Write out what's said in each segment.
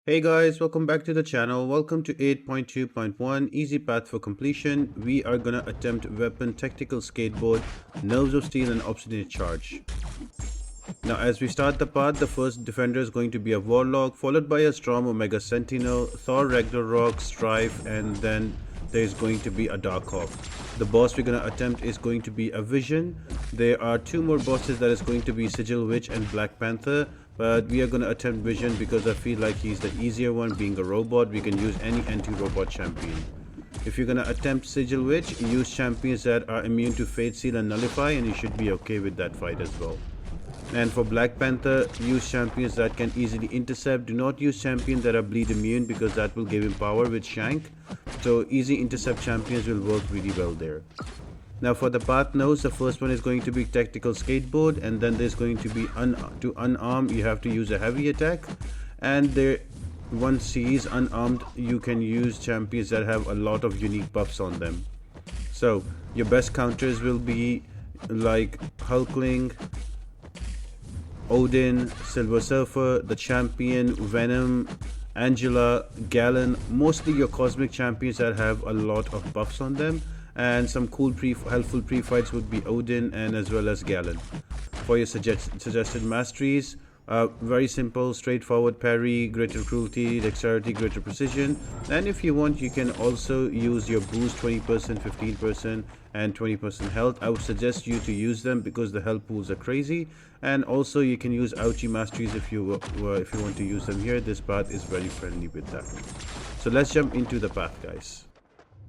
Hey guys, welcome back to the channel. Welcome to 8.2.1 Easy Path for Completion. We are gonna attempt Weapon Tactical Skateboard, Nerves of Steel and Obstinate Charge. Now as we start the path, the first defender is going to be a Warlock, followed by a strong Omega Sentinel, Thor Ragnorok, Stryfe, and then there's going to be a Darkhawk. The boss we're gonna attempt is going to be a Vision. There are two more bosses that is going to be Sigil Witch and Black Panther. But we are going to attempt Vision because I feel like he's the easier one. Being a robot, we can use any anti-robot champion. If you're going to attempt Sigil Witch, use champions that are immune to Fate Seal and Nullify, and you should be okay with that fight as well. And for Black Panther, use champions that can easily intercept. Do not use champions that are bleed immune because that will give him power with Shank. So easy intercept champions will work really well there. Now for the path nodes, the first one is going to be Tactical Skateboard, and then there's going to be to unarm you have to use a heavy attack, and there once he's unarmed you can use champions that have a lot of unique buffs on them. So your best counters will be like Hulkling, Odin, Silver Surfer, the Champion, Venom, Angela, Gallon, mostly your cosmic champions that have a lot of buffs on them. And some cool helpful pre-fights would be Odin and as well as Gallon. For your suggested masteries, very simple, straightforward parry, greater cruelty, dexterity, greater precision. And if you want, you can also use your boost 20%, 15% and 20% health. I would suggest you to use them because the health pools are crazy. And also you can use ouchie masteries if you want to use them here. This path is very friendly with that. So let's jump into the path, guys.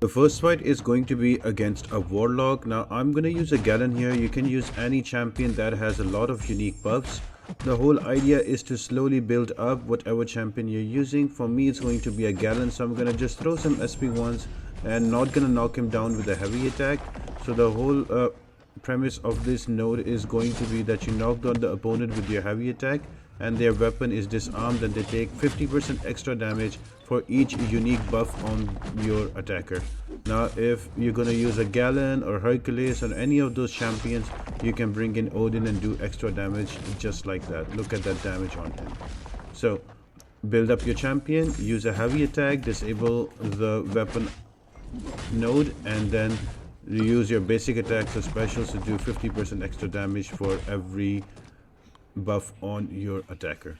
The first fight is going to be against a Warlock. Now I'm going to use a Gallon here. You can use any champion that has a lot of unique buffs. The whole idea is to slowly build up whatever champion you're using. For me it's going to be a Gallon, so I'm going to just throw some SP1s and not going to knock him down with a heavy attack. So the whole premise of this node is going to be that you knock down the opponent with your heavy attack and their weapon is disarmed and they take 50% extra damage for each unique buff on your attacker. Now if you're gonna use a Gallon or Hercules or any of those champions, you can bring in Odin and do extra damage just like that. Look at that damage on him. So build up your champion, use a heavy attack, disable the weapon node, and then use your basic attacks or specials to do 50% extra damage for every buff on your attacker.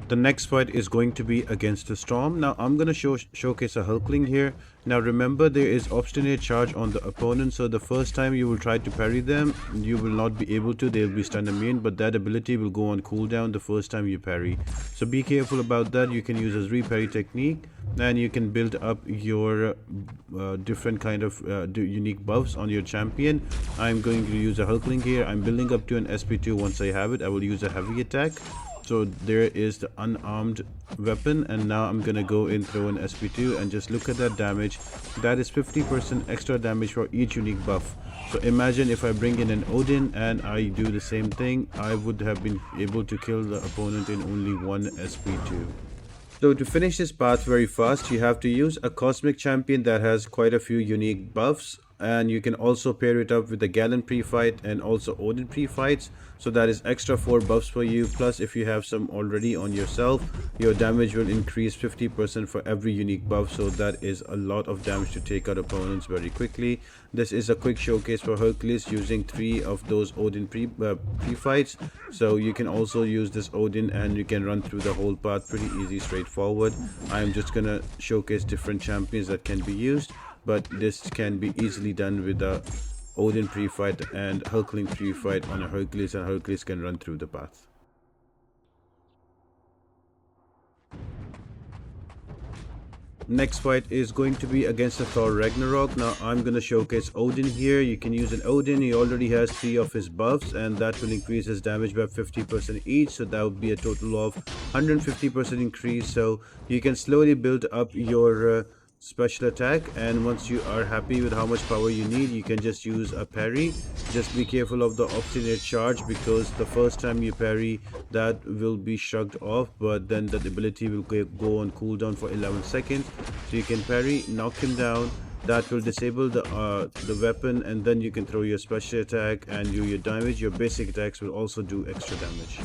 The next fight is going to be against a Storm. Now I'm going to showcase a Hulkling here. Now remember, there is Obstinate Charge on the opponent, so the first time you will try to parry them, you will not be able to. They will be stun immune, but that ability will go on cooldown the first time you parry. So be careful about that. You can use a re-parry technique and you can build up your different kind of unique buffs on your champion. I'm going to use a Hulkling here. I'm building up to an SP2. Once I have it, I will use a heavy attack. So there is the unarmed weapon, and now I'm gonna go in, throw an SP2 and just look at that damage. That is 50% extra damage for each unique buff. So imagine if I bring in an Odin and I do the same thing, I would have been able to kill the opponent in only one SP2. So to finish this path very fast, you have to use a cosmic champion that has quite a few unique buffs, and you can also pair it up with the Gallon pre-fight and also Odin pre-fights, so that is extra 4 buffs for you. Plus if you have some already on yourself, your damage will increase 50% for every unique buff, so that is a lot of damage to take out opponents very quickly. This is a quick showcase for Hercules using 3 of those Odin pre-fights, so you can also use this Odin and you can run through the whole path pretty easy, straightforward. I am just gonna showcase different champions that can be used, but this can be easily done with a Odin pre-fight and Hulkling pre-fight on a Hercules, and Hercules can run through the path. Next fight is going to be against the Thor Ragnarok. Now I'm going to showcase Odin here. You can use an Odin. He already has 3 of his buffs and that will increase his damage by 50% each, so that would be a total of 150% increase. So you can slowly build up your special attack, and once you are happy with how much power you need, you can just use a parry. Just be careful of the Obstinate Charge because the first time you parry, that will be shrugged off, but then that ability will go on cooldown for 11 seconds. So you can parry, knock him down, that will disable the weapon, and then you can throw your special attack and do your damage. Your basic attacks will also do extra damage.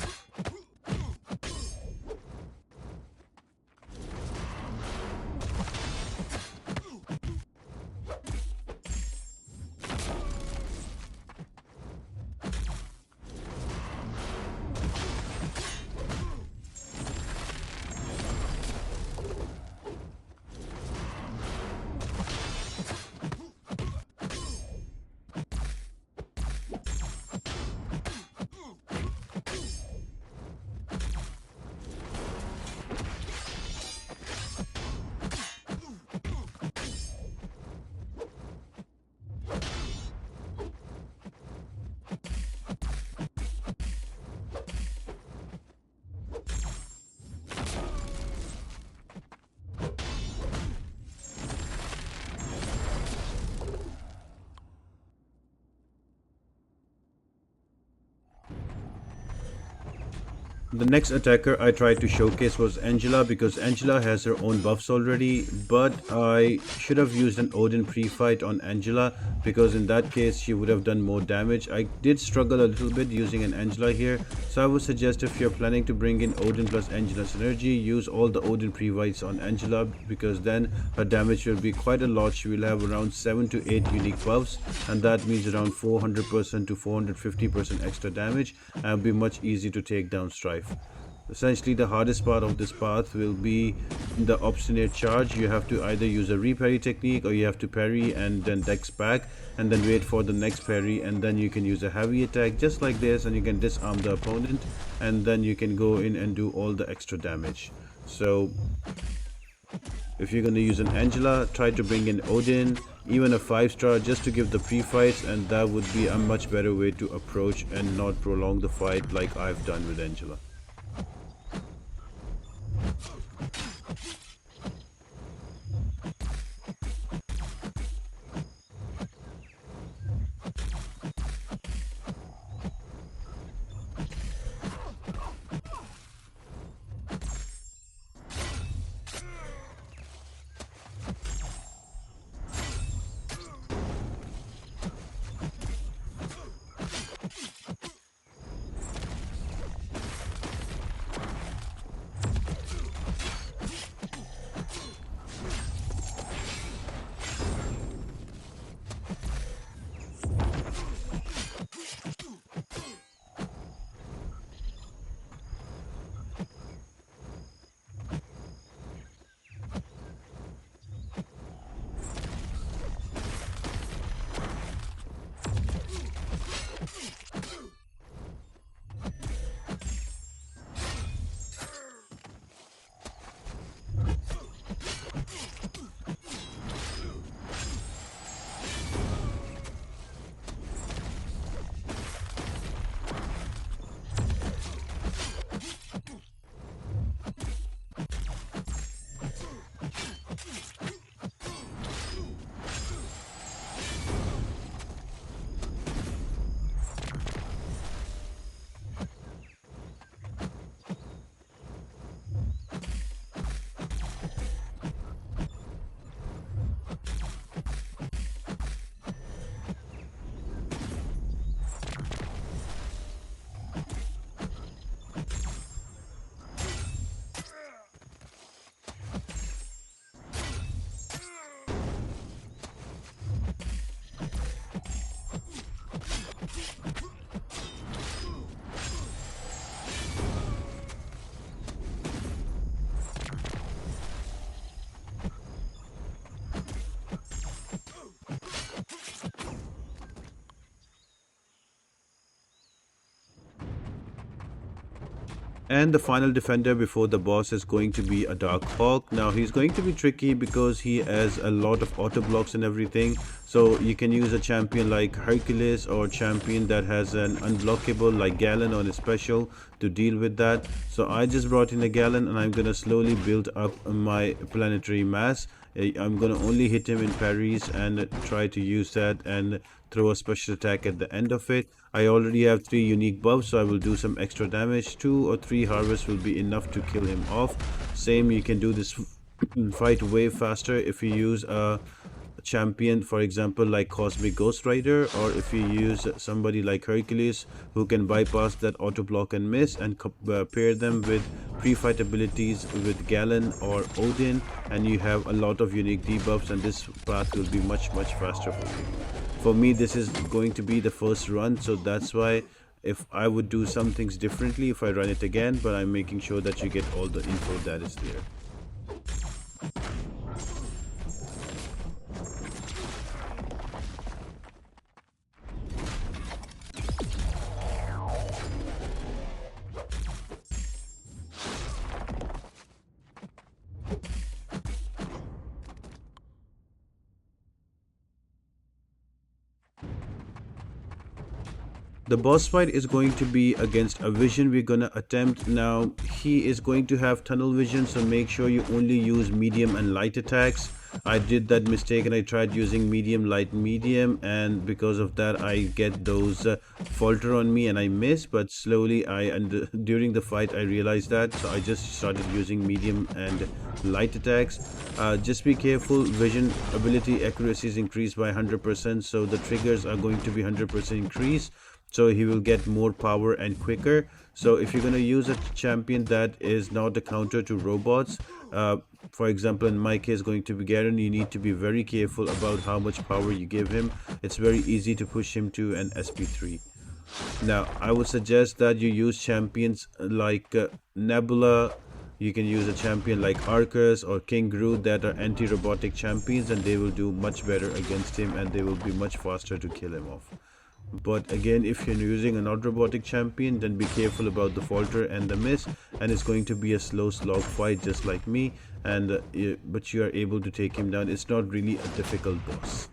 The next attacker I tried to showcase was Angela because Angela has her own buffs already, but I should have used an Odin pre-fight on Angela because in that case she would have done more damage. I did struggle a little bit using an Angela here, so I would suggest if you're planning to bring in Odin plus Angela synergy, use all the Odin pre-fights on Angela because then her damage will be quite a lot. She will have around 7 to 8 unique buffs, and that means around 400% to 450% extra damage, and it'll be much easier to take down Stryfe. Essentially, the hardest part of this path will be the obstinate charge. You have to either use a re-parry technique or you have to parry and then dex back and then wait for the next parry, and then you can use a heavy attack just like this and you can disarm the opponent, and then you can go in and do all the extra damage. So if you're going to use an Angela, try to bring in Odin, even a 5-star, just to give the pre-fights, and that would be a much better way to approach and not prolong the fight like I've done with Angela. And the final defender before the boss is going to be a Darkhawk. Now he's going to be tricky because he has a lot of auto blocks and everything. So you can use a champion like Hercules or champion that has an unblockable like Gallon on his special to deal with that. So I just brought in a Gallon and I'm going to slowly build up my planetary mass. I'm going to only hit him in parries and try to use that and throw a special attack at the end of it. I already have 3 unique buffs, so I will do some extra damage. 2 or 3 harvests will be enough to kill him off. Same, you can do this fight way faster if you use a champion, for example like Cosmic Ghost Rider, or if you use somebody like Hercules who can bypass that auto block and miss, and pair them with pre-fight abilities with Gallon or Odin, and you have a lot of unique debuffs, and this path will be much faster for you. For me, this is going to be the first run, so that's why if I would do some things differently if I run it again, but I'm making sure that you get all the info that is there. The boss fight is going to be against a vision we're gonna attempt. Now he is going to have tunnel vision, so make sure you only use medium and light attacks. I did that mistake and I tried using medium, light, medium, and because of that I get those falter on me and I miss. But slowly during the fight I realized that, so I just started using medium and light attacks. Just be careful, vision ability accuracy is increased by 100%, so the triggers are going to be 100% increased, so he will get more power and quicker. So if you're going to use a champion that is not a counter to robots, for example in my case going to be Garen, you need to be very careful about how much power you give him. It's very easy to push him to an SP3. Now I would suggest that you use champions like Nebula. You can use a champion like Arcus or King Groot that are anti-robotic champions, and they will do much better against him and they will be much faster to kill him off. But again, if you're using a non-robotic champion, then be careful about the falter and the miss, and it's going to be a slow slog fight just like me. And but you are able to take him down. It's not really a difficult boss.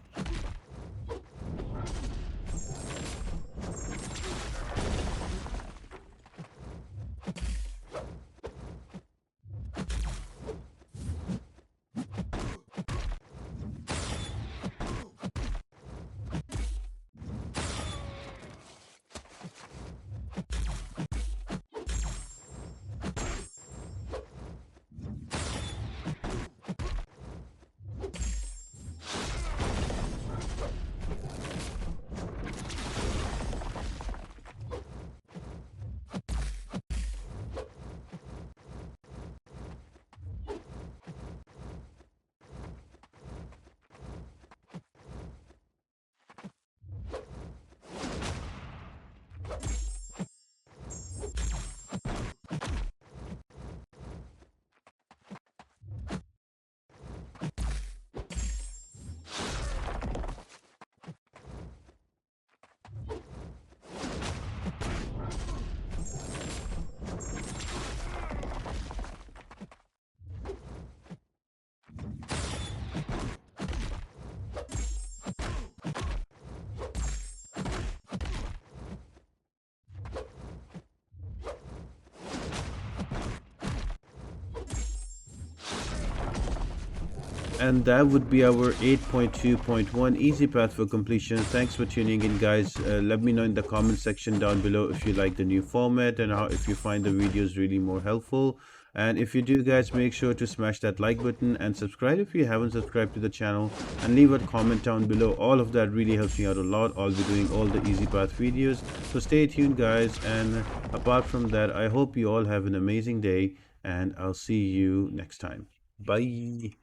And that would be our 8.2.1 easy path for completion. Thanks for tuning in, guys. Let me know in the comment section down below if you like the new format and how if you find the videos really more helpful. And if you do, guys, make sure to smash that like button and subscribe if you haven't subscribed to the channel, and leave a comment down below. All of that really helps me out a lot. I'll be doing all the easy path videos, so stay tuned, guys. And apart from that, I hope you all have an amazing day, and I'll see you next time. Bye.